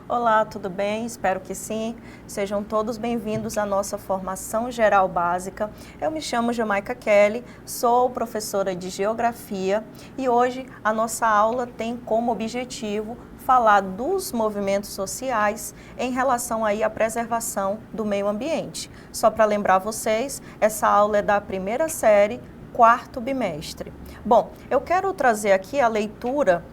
Olá, tudo bem? Espero que sim. Sejam todos bem-vindos à nossa formação geral básica. Eu me chamo Jamaica Kelly, sou professora de Geografia e hoje a nossa aula tem como objetivo falar dos movimentos sociais em relação aí à preservação do meio ambiente. Só para lembrar vocês, essa aula é da primeira série, quarto bimestre. Bom, eu quero trazer aqui a leitura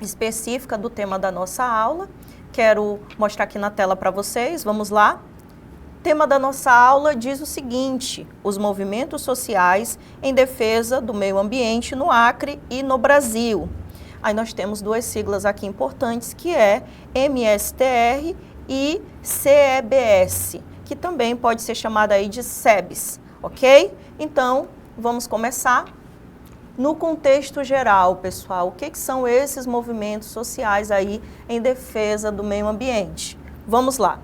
específica do tema da nossa aula. Quero mostrar aqui na tela para vocês, vamos lá. O tema da nossa aula diz o seguinte: os movimentos sociais em defesa do meio ambiente no Acre e no Brasil. Aí nós temos duas siglas aqui importantes, que é MSTR e CEBS, que também pode ser chamada aí de SEBS, ok? Então, vamos começar. No contexto geral, pessoal, o que são esses movimentos sociais aí em defesa do meio ambiente? Vamos lá.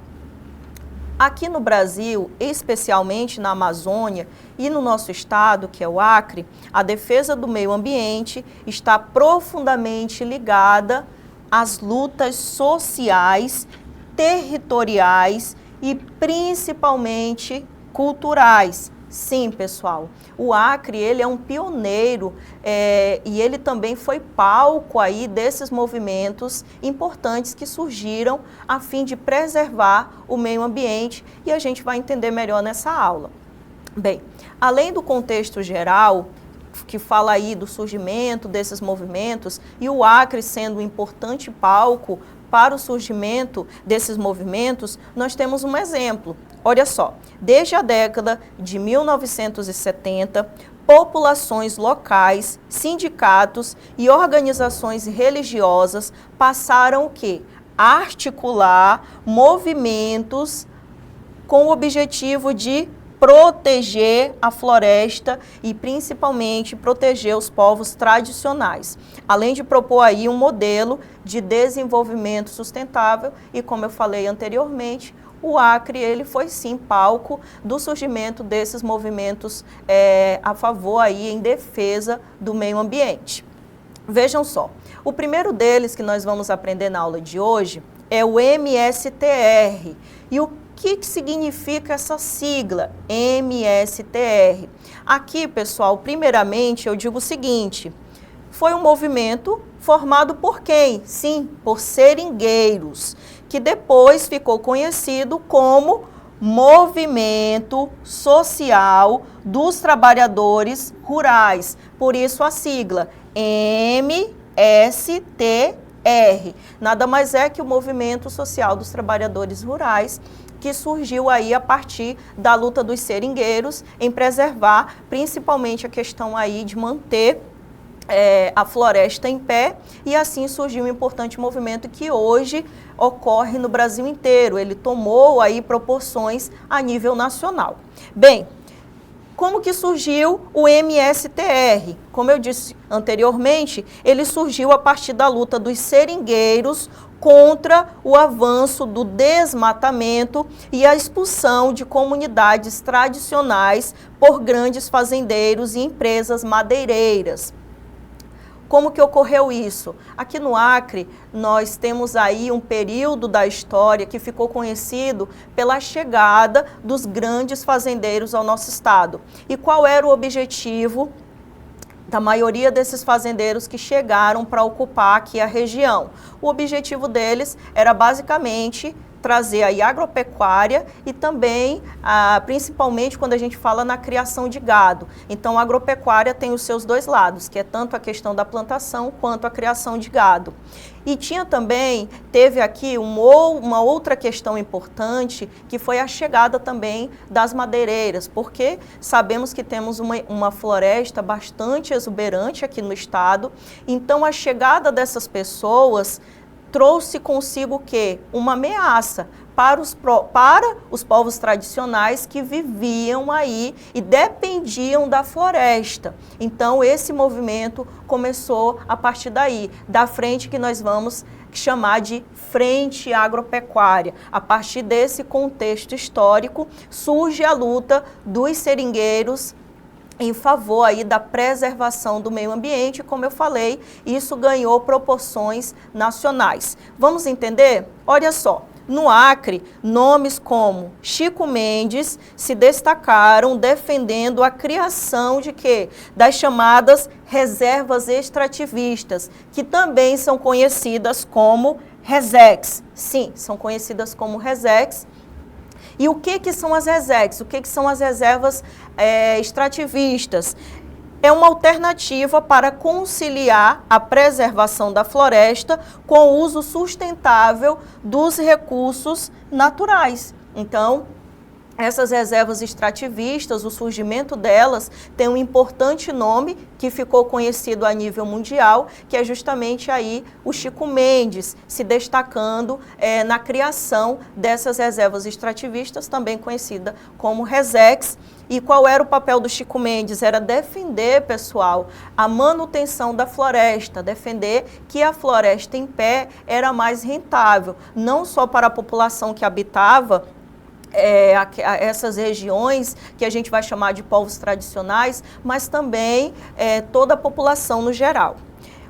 Aqui no Brasil, especialmente na Amazônia e no nosso estado, que é o Acre, a defesa do meio ambiente está profundamente ligada às lutas sociais, territoriais e principalmente culturais. Sim, pessoal, o Acre ele é um pioneiro e ele também foi palco aí desses movimentos importantes que surgiram a fim de preservar o meio ambiente e a gente vai entender melhor nessa aula. Bem, além do contexto geral, que fala aí do surgimento desses movimentos e o Acre sendo um importante palco para o surgimento desses movimentos, nós temos um exemplo. Olha só, desde a década de 1970, populações locais, sindicatos e organizações religiosas passaram o quê? A articular movimentos com o objetivo de proteger a floresta e principalmente proteger os povos tradicionais, além de propor aí um modelo de desenvolvimento sustentável e, como eu falei anteriormente, o Acre ele foi sim palco do surgimento desses movimentos a favor aí em defesa do meio ambiente. Vejam só, o primeiro deles que nós vamos aprender na aula de hoje é o MSTR. E o que significa essa sigla, MSTR? Aqui, pessoal, primeiramente eu digo o seguinte: foi um movimento formado por quem? Sim, por seringueiros, que depois ficou conhecido como Movimento Social dos Trabalhadores Rurais. Por isso a sigla MSTR. Nada mais é que o Movimento Social dos Trabalhadores Rurais, que surgiu aí a partir da luta dos seringueiros em preservar principalmente a questão aí de manter a floresta em pé, e assim surgiu um importante movimento que hoje ocorre no Brasil inteiro. Ele tomou aí proporções a nível nacional. Bem, como que surgiu o MSTR? Como eu disse anteriormente, ele surgiu a partir da luta dos seringueiros contra o avanço do desmatamento e a expulsão de comunidades tradicionais por grandes fazendeiros e empresas madeireiras. Como que ocorreu isso? Aqui no Acre, nós temos aí um período da história que ficou conhecido pela chegada dos grandes fazendeiros ao nosso estado. E qual era o objetivo da maioria desses fazendeiros que chegaram para ocupar aqui a região? O objetivo deles era basicamente trazer aí agropecuária e também, principalmente quando a gente fala na criação de gado. Então, a agropecuária tem os seus dois lados, que é tanto a questão da plantação quanto a criação de gado. E teve aqui uma outra questão importante, que foi a chegada também das madeireiras, porque sabemos que temos uma floresta bastante exuberante aqui no estado. Então, a chegada dessas pessoas trouxe consigo o quê? Uma ameaça para os povos tradicionais que viviam aí e dependiam da floresta. Então, esse movimento começou a partir daí, da frente que nós vamos chamar de Frente Agropecuária. A partir desse contexto histórico, surge a luta dos seringueiros em favor aí da preservação do meio ambiente. Como eu falei, isso ganhou proporções nacionais. Vamos entender? Olha só, no Acre, nomes como Chico Mendes se destacaram defendendo a criação de quê? Das chamadas reservas extrativistas, que também são conhecidas como RESEX. Sim, são conhecidas como RESEX. E o que são as RESEX? O que são as reservas extrativistas? É uma alternativa para conciliar a preservação da floresta com o uso sustentável dos recursos naturais. Então, essas reservas extrativistas, o surgimento delas tem um importante nome que ficou conhecido a nível mundial, que é justamente aí o Chico Mendes, se destacando na criação dessas reservas extrativistas, também conhecida como RESEX. E qual era o papel do Chico Mendes? Era defender, pessoal, a manutenção da floresta, defender que a floresta em pé era mais rentável, não só para a população que habitava essas regiões que a gente vai chamar de povos tradicionais, mas também toda a população no geral.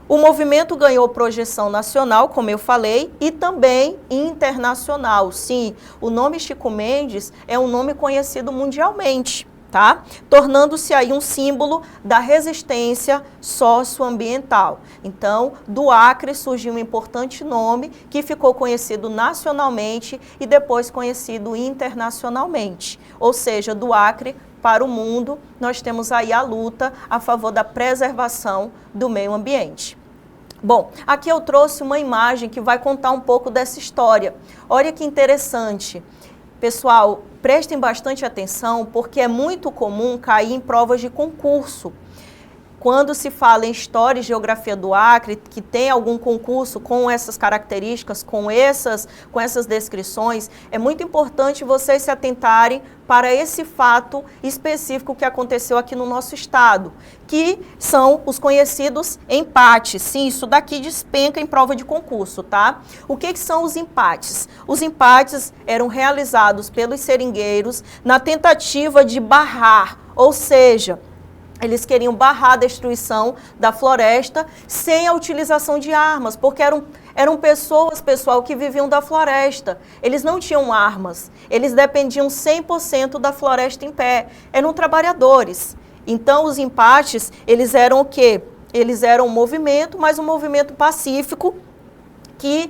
O movimento ganhou projeção nacional, como eu falei, e também internacional. Sim, o nome Chico Mendes é um nome conhecido mundialmente, tá? Tornando-se aí um símbolo da resistência socioambiental. Então, do Acre surgiu um importante nome que ficou conhecido nacionalmente e depois conhecido internacionalmente. Ou seja, do Acre para o mundo, nós temos aí a luta a favor da preservação do meio ambiente. Bom, aqui eu trouxe uma imagem que vai contar um pouco dessa história. Olha que interessante. Pessoal, prestem bastante atenção, porque é muito comum cair em provas de concurso. Quando se fala em História e Geografia do Acre, que tem algum concurso com essas características, com essas descrições, é muito importante vocês se atentarem para esse fato específico que aconteceu aqui no nosso estado, que são os conhecidos empates. Sim, isso daqui despenca em prova de concurso, tá? O que são os empates? Os empates eram realizados pelos seringueiros na tentativa de barrar, ou seja, eles queriam barrar a destruição da floresta sem a utilização de armas, porque eram pessoas, pessoal, que viviam da floresta. Eles não tinham armas, eles dependiam 100% da floresta em pé, eram trabalhadores. Então, os empates, eles eram o quê? Eles eram um movimento, mas um movimento pacífico que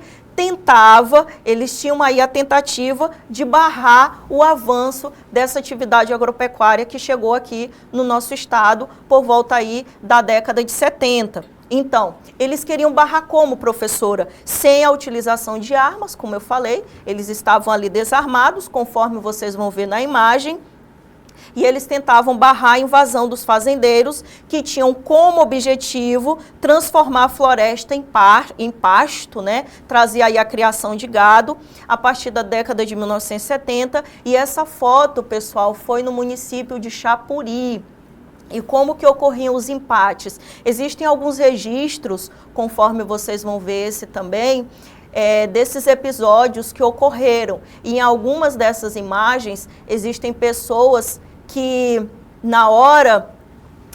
eles tinham aí a tentativa de barrar o avanço dessa atividade agropecuária que chegou aqui no nosso estado por volta aí da década de 70. Então, eles queriam barrar como, professora? Sem a utilização de armas, como eu falei, eles estavam ali desarmados, conforme vocês vão ver na imagem, e eles tentavam barrar a invasão dos fazendeiros, que tinham como objetivo transformar a floresta em pasto, né? Trazia aí a criação de gado a partir da década de 1970, e essa foto, pessoal, foi no município de Chapuri. E como que ocorriam os empates? Existem alguns registros, conforme vocês vão ver esse também, desses episódios que ocorreram. E em algumas dessas imagens existem pessoas que na hora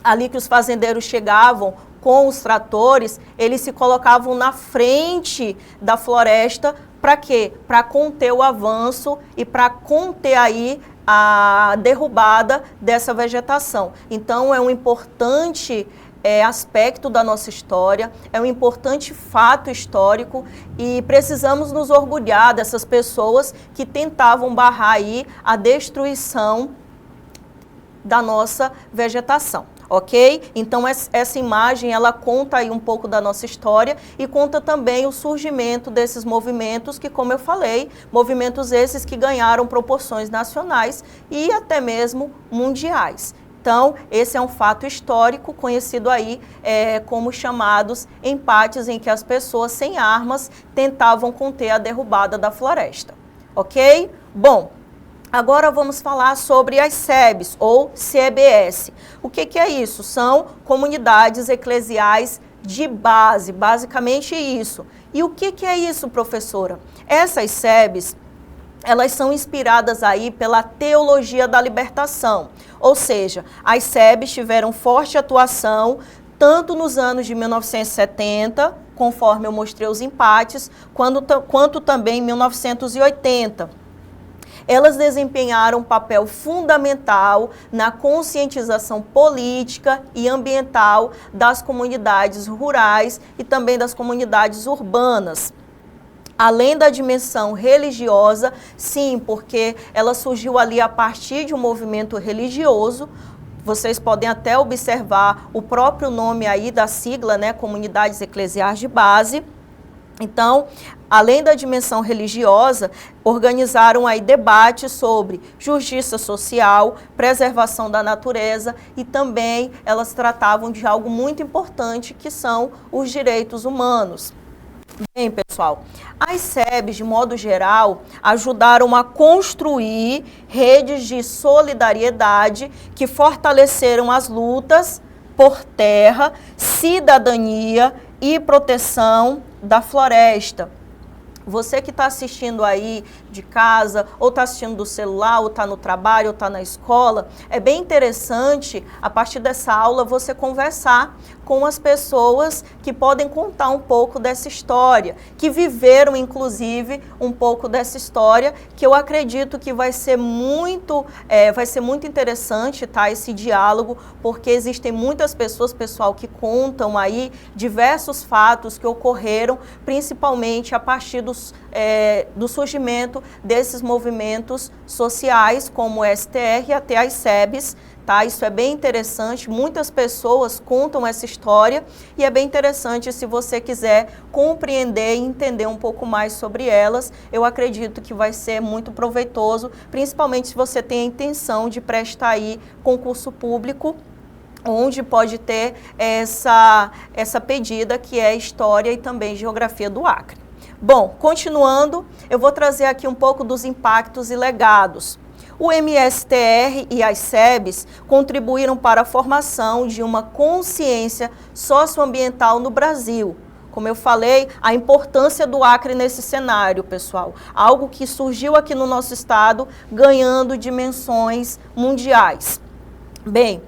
ali que os fazendeiros chegavam com os tratores, eles se colocavam na frente da floresta para quê? Para conter o avanço e para conter aí a derrubada dessa vegetação. Então é um importante aspecto da nossa história, é um importante fato histórico e precisamos nos orgulhar dessas pessoas que tentavam barrar aí a destruição da nossa vegetação, ok? Então essa imagem, ela conta aí um pouco da nossa história e conta também o surgimento desses movimentos que, como eu falei, movimentos esses que ganharam proporções nacionais e até mesmo mundiais. Então, esse é um fato histórico conhecido aí como chamados empates, em que as pessoas sem armas tentavam conter a derrubada da floresta, ok? Bom, agora vamos falar sobre as SEBs, ou CBS. O que é isso? São comunidades eclesiais de base, basicamente isso. E o que é isso, professora? Essas SEBs, elas são inspiradas aí pela teologia da libertação. Ou seja, as SEBs tiveram forte atuação tanto nos anos de 1970, conforme eu mostrei os empates, quanto também em 1980. Elas desempenharam um papel fundamental na conscientização política e ambiental das comunidades rurais e também das comunidades urbanas. Além da dimensão religiosa, sim, porque ela surgiu ali a partir de um movimento religioso. Vocês podem até observar o próprio nome aí da sigla, né, Comunidades Eclesiais de Base. Então, além da dimensão religiosa, organizaram aí debates sobre justiça social, preservação da natureza e também elas tratavam de algo muito importante, que são os direitos humanos. Bem, pessoal, as SEBs, de modo geral, ajudaram a construir redes de solidariedade que fortaleceram as lutas por terra, cidadania e proteção da floresta. Você que está assistindo aí de casa, ou está assistindo do celular, ou está no trabalho, ou está na escola, é bem interessante, a partir dessa aula, você conversar com as pessoas que podem contar um pouco dessa história, que viveram, inclusive, um pouco dessa história, que eu acredito que vai ser muito interessante, tá, esse diálogo, porque existem muitas pessoas, pessoal, que contam aí diversos fatos que ocorreram, principalmente a partir do surgimento desses movimentos sociais, como o STR e até as SEBs, tá? Isso é bem interessante, muitas pessoas contam essa história e é bem interessante se você quiser compreender e entender um pouco mais sobre elas. Eu acredito que vai ser muito proveitoso, principalmente se você tem a intenção de prestar aí concurso público, onde pode ter essa pedida que é História e também Geografia do Acre. Bom, continuando, eu vou trazer aqui um pouco dos impactos e legados. O MSTR e as SEBs contribuíram para a formação de uma consciência socioambiental no Brasil. Como eu falei, a importância do Acre nesse cenário, pessoal. Algo que surgiu aqui no nosso estado, ganhando dimensões mundiais. Bem,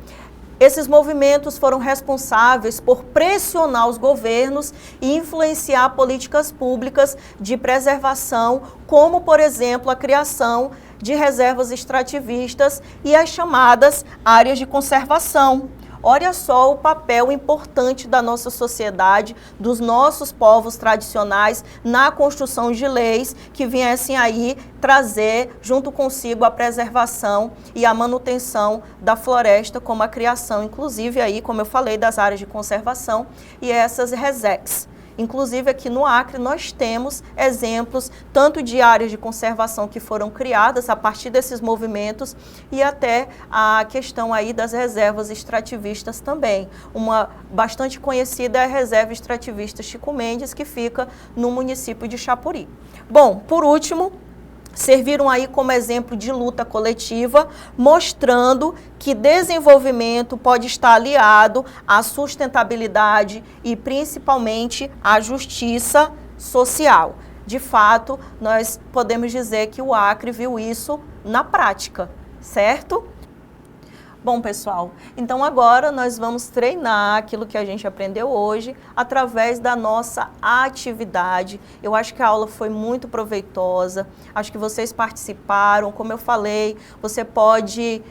esses movimentos foram responsáveis por pressionar os governos e influenciar políticas públicas de preservação, como, por exemplo, a criação de reservas extrativistas e as chamadas áreas de conservação. Olha só o papel importante da nossa sociedade, dos nossos povos tradicionais na construção de leis que viessem aí trazer junto consigo a preservação e a manutenção da floresta, como a criação, inclusive aí, como eu falei, das áreas de conservação e essas RESECs. Inclusive aqui no Acre nós temos exemplos tanto de áreas de conservação que foram criadas a partir desses movimentos e até a questão aí das reservas extrativistas também. Uma bastante conhecida é a reserva extrativista Chico Mendes, que fica no município de Chapuri. Bom, por último, serviram aí como exemplo de luta coletiva, mostrando que desenvolvimento pode estar aliado à sustentabilidade e principalmente à justiça social. De fato, nós podemos dizer que o Acre viu isso na prática, certo? Bom, pessoal, então agora nós vamos treinar aquilo que a gente aprendeu hoje através da nossa atividade. Eu acho que a aula foi muito proveitosa, acho que vocês participaram, como eu falei, você pode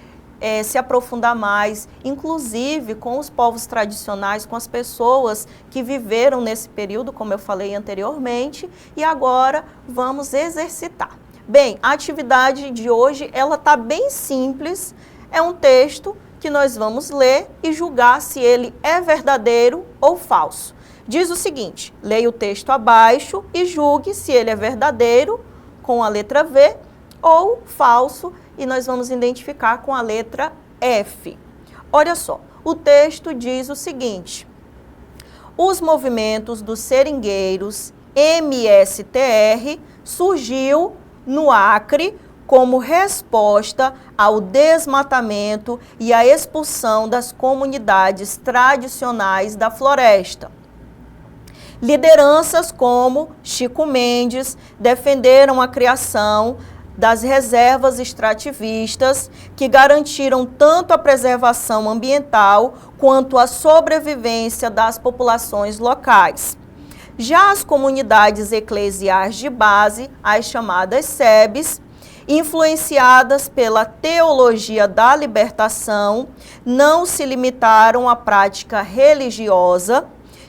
se aprofundar mais, inclusive com os povos tradicionais, com as pessoas que viveram nesse período, como eu falei anteriormente, e agora vamos exercitar. Bem, a atividade de hoje, ela está bem simples. É um texto que nós vamos ler e julgar se ele é verdadeiro ou falso. Diz o seguinte: leia o texto abaixo e julgue se ele é verdadeiro com a letra V ou falso, e nós vamos identificar com a letra F. Olha só, o texto diz o seguinte: os movimentos dos seringueiros MSTR surgiu no Acre como resposta ao desmatamento e à expulsão das comunidades tradicionais da floresta. Lideranças como Chico Mendes defenderam a criação das reservas extrativistas, que garantiram tanto a preservação ambiental quanto a sobrevivência das populações locais. Já as comunidades eclesiais de base, as chamadas SEBs, influenciadas pela teologia da libertação, não se limitaram à prática religiosa,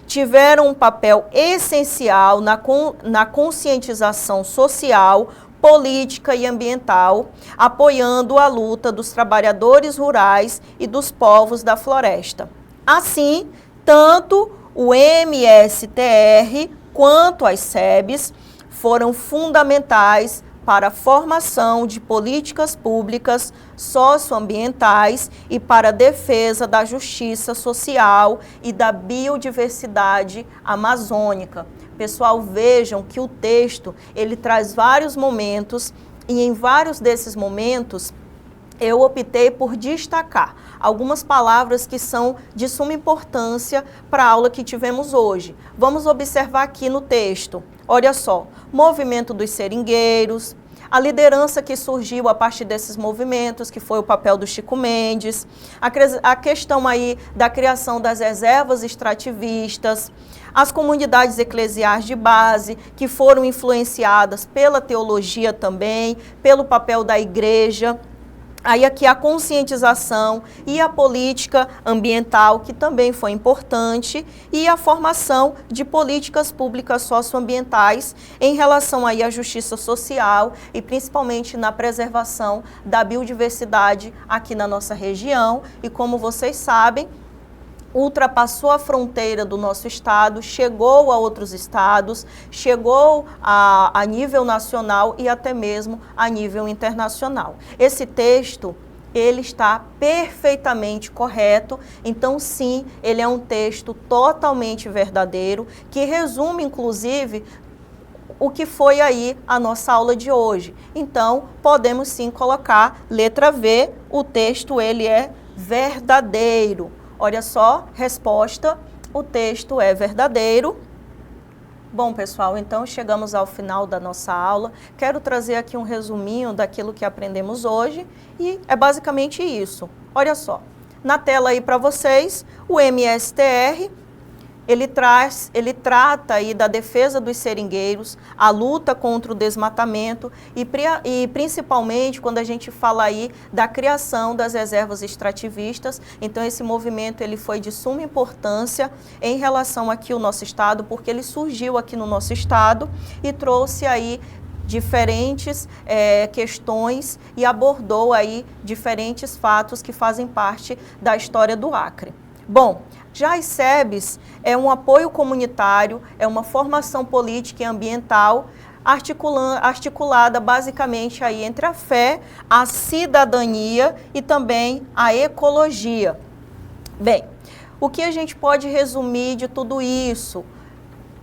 tiveram um papel essencial na conscientização social, política e ambiental, apoiando a luta dos trabalhadores rurais e dos povos da floresta. Assim, tanto o MSTR quanto as SEBs foram fundamentais para a formação de políticas públicas socioambientais e para a defesa da justiça social e da biodiversidade amazônica. Pessoal, vejam que o texto, ele traz vários momentos e em vários desses momentos eu optei por destacar algumas palavras que são de suma importância para a aula que tivemos hoje. Vamos observar aqui no texto. Olha só, movimento dos seringueiros, a liderança que surgiu a partir desses movimentos, que foi o papel do Chico Mendes, a questão aí da criação das reservas extrativistas, as comunidades eclesiais de base, que foram influenciadas pela teologia também, pelo papel da igreja. Aí aqui a conscientização e a política ambiental, que também foi importante, e a formação de políticas públicas socioambientais em relação aí à justiça social e principalmente na preservação da biodiversidade aqui na nossa região. E como vocês sabem, ultrapassou a fronteira do nosso estado, chegou a outros estados, chegou a nível nacional e até mesmo a nível internacional. Esse texto, ele está perfeitamente correto, então sim, ele é um texto totalmente verdadeiro, que resume inclusive o que foi aí a nossa aula de hoje. Então, podemos sim colocar letra V, o texto ele é verdadeiro. Olha só, resposta, o texto é verdadeiro. Bom, pessoal, então chegamos ao final da nossa aula. Quero trazer aqui um resuminho daquilo que aprendemos hoje e é basicamente isso. Olha só, na tela aí para vocês, o MSTR, ele trata aí da defesa dos seringueiros, a luta contra o desmatamento e principalmente quando a gente fala aí da criação das reservas extrativistas. Então esse movimento ele foi de suma importância em relação aqui ao nosso estado, porque ele surgiu aqui no nosso estado e trouxe aí diferentes questões e abordou aí diferentes fatos que fazem parte da história do Acre. Bom, já as SEBs é um apoio comunitário, é uma formação política e ambiental articulada basicamente aí entre a fé, a cidadania e também a ecologia. Bem, o que a gente pode resumir de tudo isso?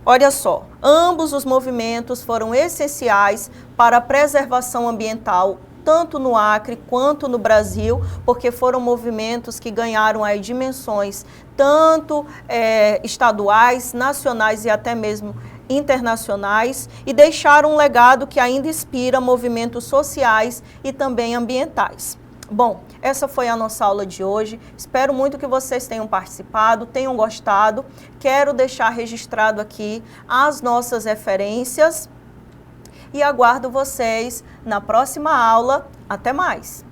Olha só, ambos os movimentos foram essenciais para a preservação ambiental tanto no Acre quanto no Brasil, porque foram movimentos que ganharam aí dimensões tanto estaduais, nacionais e até mesmo internacionais e deixaram um legado que ainda inspira movimentos sociais e também ambientais. Bom, essa foi a nossa aula de hoje. Espero muito que vocês tenham participado, tenham gostado. Quero deixar registrado aqui as nossas referências e aguardo vocês na próxima aula. Até mais!